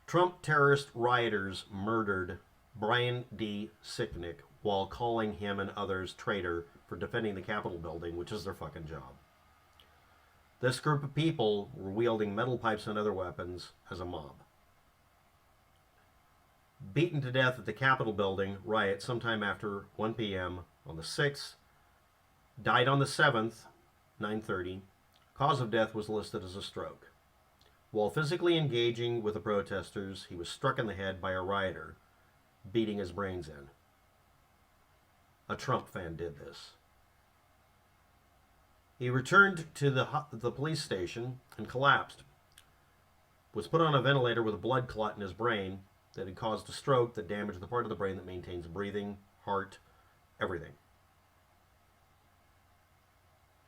Trump terrorist rioters murdered Brian D. Sicknick while calling him and others traitor for defending the Capitol building, which is their fucking job. This group of people were wielding metal pipes and other weapons as a mob. Beaten to death at the Capitol building riot sometime after 1 p.m. on the 6th. Died on the 7th, 9:30. Cause of death was listed as a stroke. While physically engaging with the protesters, he was struck in the head by a rioter, beating his brains in. A Trump fan did this. He returned to the police station and collapsed. Was put on a ventilator with a blood clot in his brain that had caused a stroke that damaged the part of the brain that maintains breathing, heart, everything.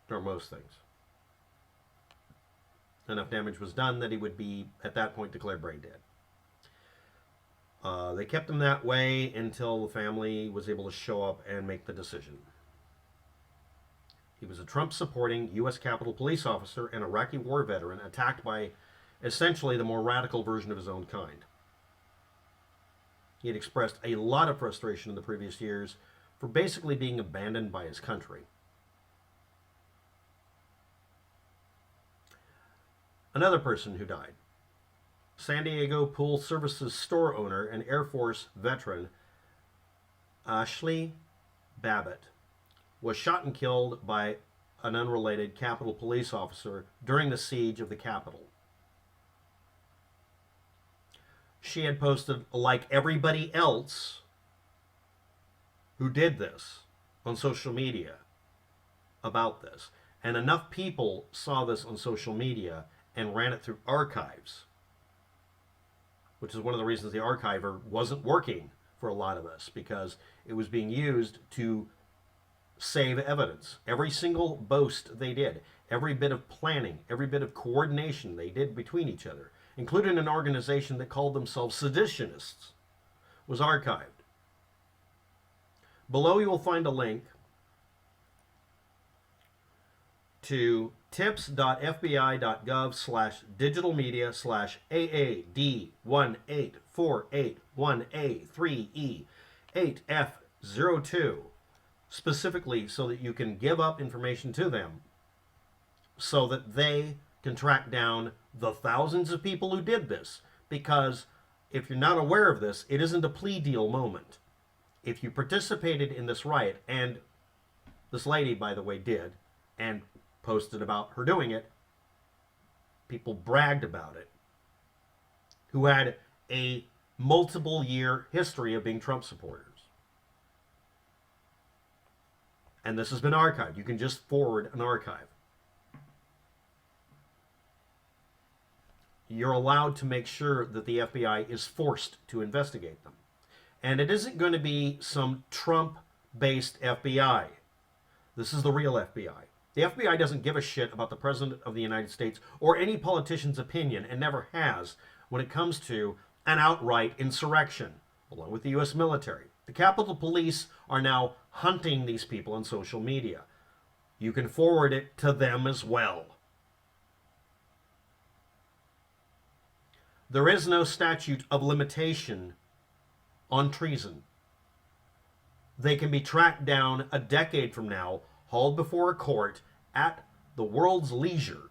Or most things. Enough damage was done that he would be, at that point, declared brain dead. They kept him that way until the family was able to show up and make the decision. He was a Trump-supporting U.S. Capitol police officer and Iraqi war veteran attacked by essentially the more radical version of his own kind. He had expressed a lot of frustration in the previous years for basically being abandoned by his country. Another person who died. San Diego Pool Services store owner and Air Force veteran Ashley Babbitt was shot and killed by an unrelated Capitol police officer during the siege of the Capitol. She had posted, like everybody else who did this, on social media about this. And enough people saw this on social media and ran it through archives, which is one of the reasons the archiver wasn't working for a lot of us, because it was being used to save evidence. Every single boast they did, every bit of planning, every bit of coordination they did between each other, including an organization that called themselves seditionists, was archived. Below you will find a link to tips.fbi.gov/digitalmedia/AAD18481A3E8F02, specifically so that you can give up information to them so that they can track down the thousands of people who did this. Because if you're not aware of this, it isn't a plea deal moment. If you participated in this riot, and this lady, by the way, did, and posted about her doing it, people bragged about it, who had a multiple year history of being Trump supporters. And this has been archived. You can just forward an archive. You're allowed to make sure that the FBI is forced to investigate them. And it isn't going to be some Trump-based FBI. This is the real FBI. The FBI doesn't give a shit about the President of the United States or any politician's opinion, and never has, when it comes to an outright insurrection, along with the U.S. military. The Capitol Police are now hunting these people on social media. You can forward it to them as well. There is no statute of limitation on treason. They can be tracked down a decade from now, hauled before a court at the world's leisure.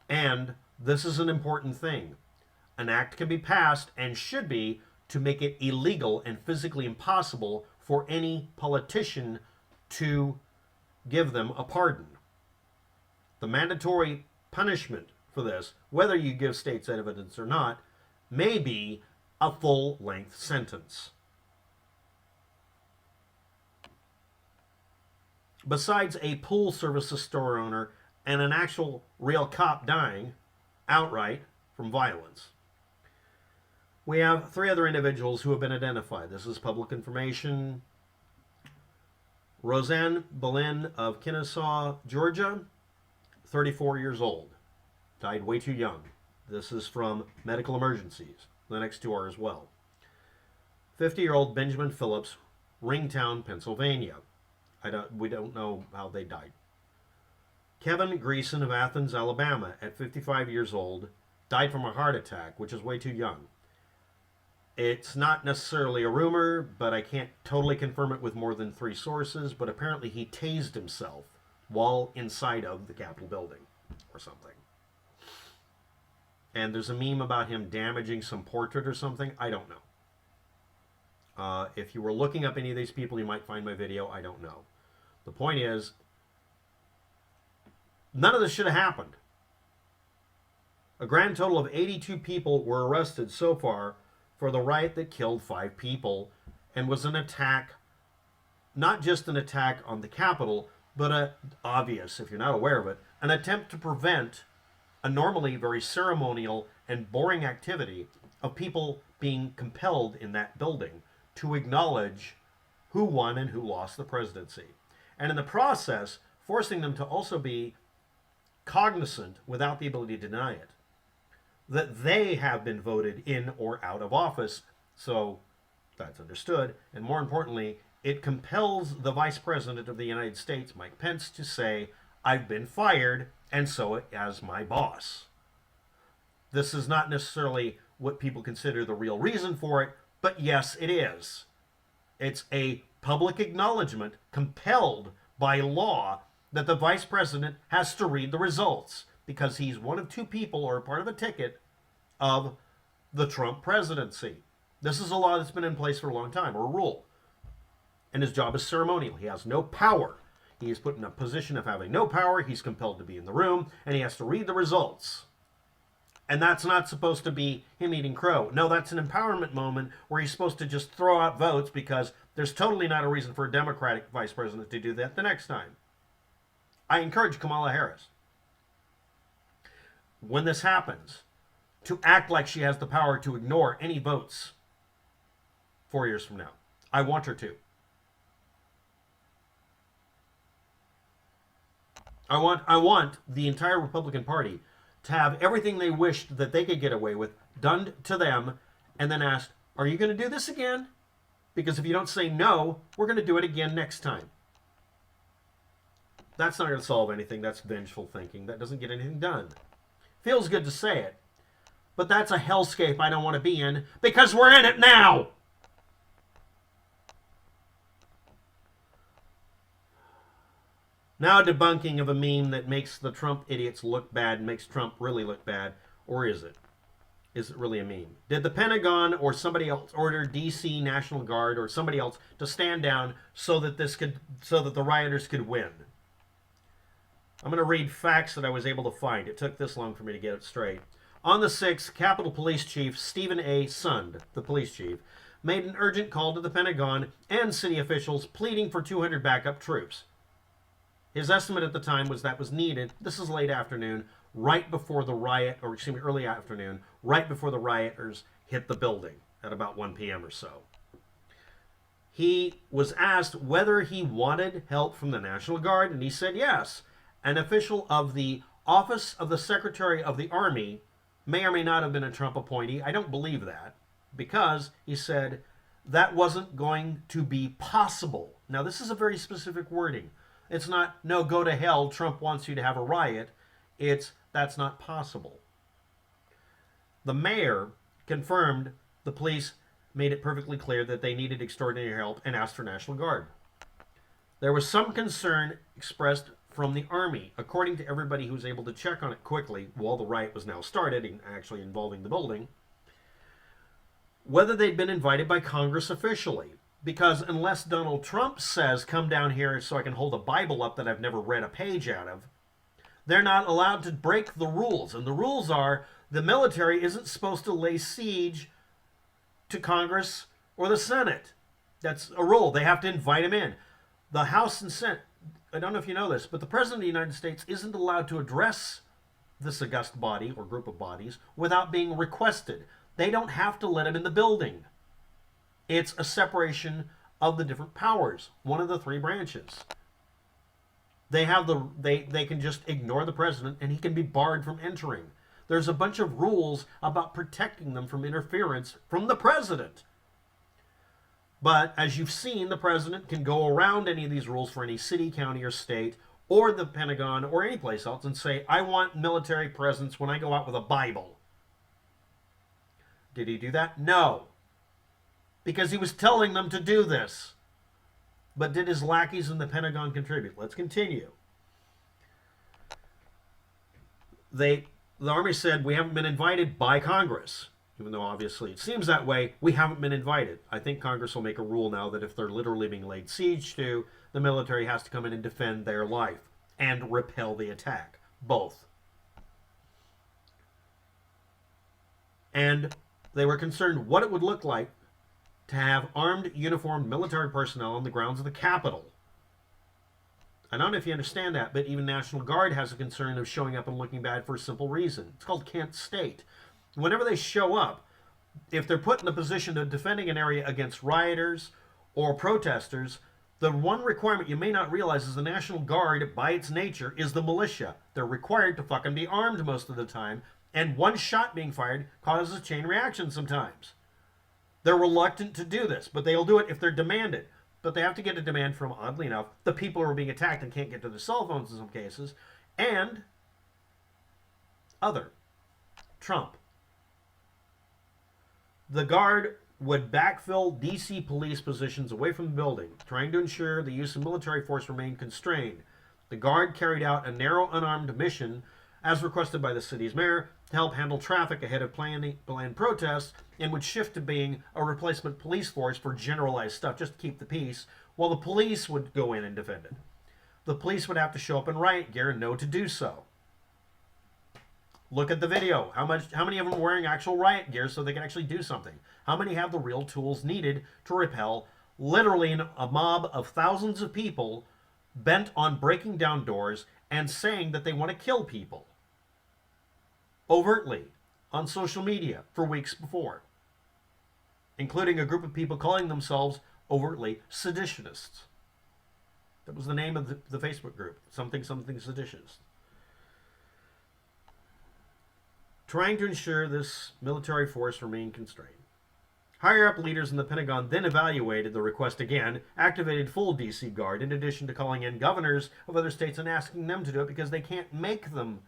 And this is an important thing. An act can be passed, and should be, to make it illegal and physically impossible for any politician to give them a pardon. The mandatory punishment for this, whether you give state's evidence or not, may be a full-length sentence. Besides a pool services store owner and an actual real cop dying outright from violence, we have 3 other individuals who have been identified. This is public information. Roseanne Boleyn of Kennesaw, Georgia, 34 years old. Died way too young. This is from Medical Emergencies. The next 2 are as well. 50-year-old Benjamin Phillips, Ringtown, Pennsylvania. We don't know how they died. Kevin Greason of Athens, Alabama, at 55 years old, died from a heart attack, which is way too young. It's not necessarily a rumor, but I can't totally confirm it with more than 3 sources, but apparently he tased himself while inside of the Capitol building or something. And there's a meme about him damaging some portrait or something. I don't know. If you were looking up any of these people, you might find my video. I don't know. The point is, none of this should have happened. A grand total of 82 people were arrested so far for the riot that killed 5 people and was an attack, not just an attack on the Capitol, but obvious, if you're not aware of it, an attempt to prevent a normally very ceremonial and boring activity of people being compelled in that building to acknowledge who won and who lost the presidency. And in the process, forcing them to also be cognizant, without the ability to deny it, that they have been voted in or out of office. So that's understood. And more importantly, it compels the Vice President of the United States, Mike Pence, to say, I've been fired, and so has my boss. This is not necessarily what people consider the real reason for it, but yes, it is. It's a public acknowledgement compelled by law that the Vice President has to read the results, because he's one of 2 people or part of a ticket of the Trump presidency. This is a law that's been in place for a long time, or a rule. And his job is ceremonial. He has no power. He is put in a position of having no power. He's compelled to be in the room, and he has to read the results. And that's not supposed to be him eating crow. No, that's an empowerment moment where he's supposed to just throw out votes, because there's totally not a reason for a Democratic vice president to do that the next time. I encourage Kamala Harris, when this happens, to act like she has the power to ignore any votes 4 years from now. I want her to. I want the entire Republican Party to have everything they wished that they could get away with done to them, and then asked, are you going to do this again? Because if you don't say no, we're going to do it again next time. That's not going to solve anything. That's vengeful thinking. That doesn't get anything done. Feels good to say it, but that's a hellscape I don't want to be in, because we're in it now. Now debunking of a meme that makes the Trump idiots look bad and makes Trump really look bad. Or is it? Is it really a meme? Did the Pentagon or somebody else order DC National Guard or somebody else to stand down so that the rioters could win? I'm going to read facts that I was able to find. It took this long for me to get it straight. On the 6th, Capitol Police Chief Stephen A. Sund, the police chief, made an urgent call to the Pentagon and city officials pleading for 200 backup troops. His estimate at the time was that was needed. This is late afternoon, right before the riot, or excuse me, early afternoon, right before the rioters hit the building at about 1 p.m. or so. He was asked whether he wanted help from the National Guard, and he said yes. An official of the Office of the Secretary of the Army may or may not have been a Trump appointee. I don't believe that, because he said that wasn't going to be possible. Now, this is a very specific wording. It's not, no, go to hell, Trump wants you to have a riot. It's, that's not possible. The mayor confirmed the police made it perfectly clear that they needed extraordinary help and asked for National Guard. There was some concern expressed from the Army, according to everybody who was able to check on it quickly while the riot was now started and actually involving the building, whether they'd been invited by Congress officially. Because unless Donald Trump says, come down here so I can hold a Bible up that I've never read a page out of, they're not allowed to break the rules. And the rules are the military isn't supposed to lay siege to Congress or the Senate. That's a rule. They have to invite him in. The House and Senate, I don't know if you know this, but the President of the United States isn't allowed to address this august body or group of bodies without being requested. They don't have to let him in the building. It's a separation of the different powers, one of the 3 branches. They can just ignore the president and he can be barred from entering. There's a bunch of rules about protecting them from interference from the president. But as you've seen, the president can go around any of these rules for any city, county, or state, or the Pentagon, or any place else and say, I want military presence when I go out with a Bible. Did he do that? No. Because he was telling them to do this. But did his lackeys in the Pentagon contribute? Let's continue. The Army said, we haven't been invited by Congress. Even though obviously it seems that way, we haven't been invited. I think Congress will make a rule now that if they're literally being laid siege to, the military has to come in and defend their life and repel the attack. Both. And they were concerned what it would look like to have armed, uniformed military personnel on the grounds of the Capitol. I don't know if you understand that, but even National Guard has a concern of showing up and looking bad for a simple reason. It's called Kent State. Whenever they show up, if they're put in a position of defending an area against rioters or protesters, the one requirement you may not realize is the National Guard, by its nature, is the militia. They're required to fucking be armed most of the time, and one shot being fired causes a chain reaction sometimes. They're reluctant to do this, but they'll do it if they're demanded. But they have to get a demand from, oddly enough, the people who are being attacked and can't get to their cell phones in some cases, and Trump. The Guard would backfill D.C. police positions away from the building, trying to ensure the use of military force remained constrained. The Guard carried out a narrow, unarmed mission, as requested by the city's mayor, to help handle traffic ahead of planned protests, and would shift to being a replacement police force for generalized stuff, just to keep the peace, while the police would go in and defend it. The police would have to show up in riot gear and know to do so. Look at the video. How many of them are wearing actual riot gear so they can actually do something? How many have the real tools needed to repel literally a mob of thousands of people bent on breaking down doors and saying that they want to kill people? Overtly on social media for weeks before, including a group of people calling themselves overtly seditionists. That was the name of the Facebook group, something seditionists. Trying to ensure this military force remained constrained. Higher up leaders in the Pentagon then evaluated the request again, activated full DC Guard, in addition to calling in governors of other states and asking them to do it because they can't make them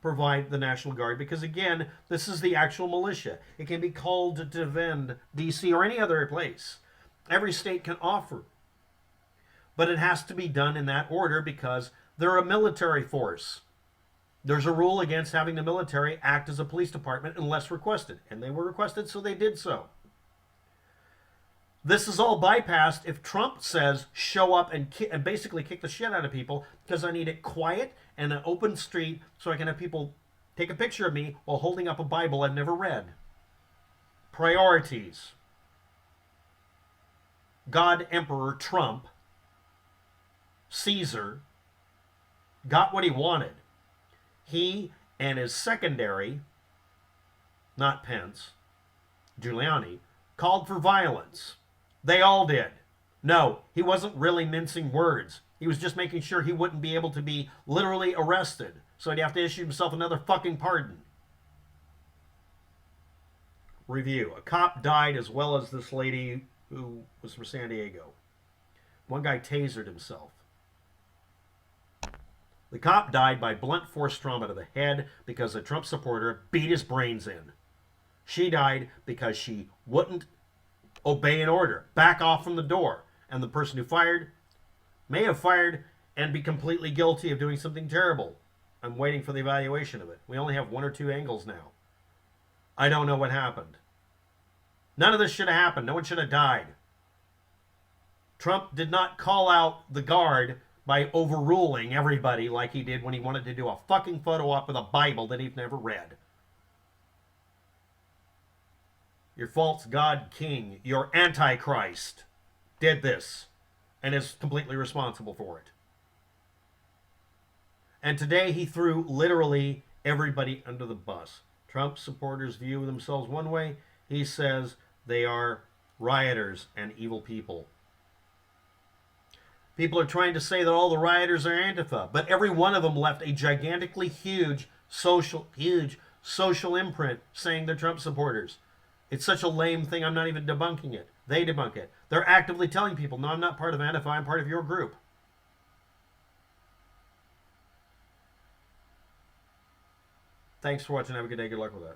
provide the National Guard, because again, this is the actual militia. It can be called to defend DC or any other place. Every state can offer. But it has to be done in that order because they're a military force. There's a rule against having the military act as a police department unless requested. And they were requested, so they did so. This is all bypassed if Trump says, show up and basically kick the shit out of people because I need it quiet and an open street so I can have people take a picture of me while holding up a Bible I've never read. Priorities. God Emperor Trump, Caesar, got what he wanted. He and his secondary, not Pence, Giuliani, called for violence. They all did. No, he wasn't really mincing words. He was just making sure he wouldn't be able to be literally arrested. So he'd have to issue himself another fucking pardon. Review. A cop died as well as this lady who was from San Diego. One guy tasered himself. The cop died by blunt force trauma to the head because a Trump supporter beat his brains in. She died because she wouldn't obey an order, back off from the door. And the person who fired may have fired and be completely guilty of doing something terrible. I'm waiting for the evaluation of it. We only have 1 or 2 angles now. I don't know what happened. None of this should have happened. No one should have died. Trump did not call out the Guard by overruling everybody like he did when he wanted to do a fucking photo op with a Bible that he'd never read. Your false god king, your antichrist, did this and is completely responsible for it. And today he threw literally everybody under the bus. Trump supporters view themselves one way. He says they are rioters and evil people. People are trying to say that all the rioters are Antifa, but every one of them left a gigantically huge social imprint saying they're Trump supporters. It's such a lame thing, I'm not even debunking it. They debunk it. They're actively telling people, no, I'm not part of Antifa, I'm part of your group. Thanks for watching. Have a good day. Good luck with that.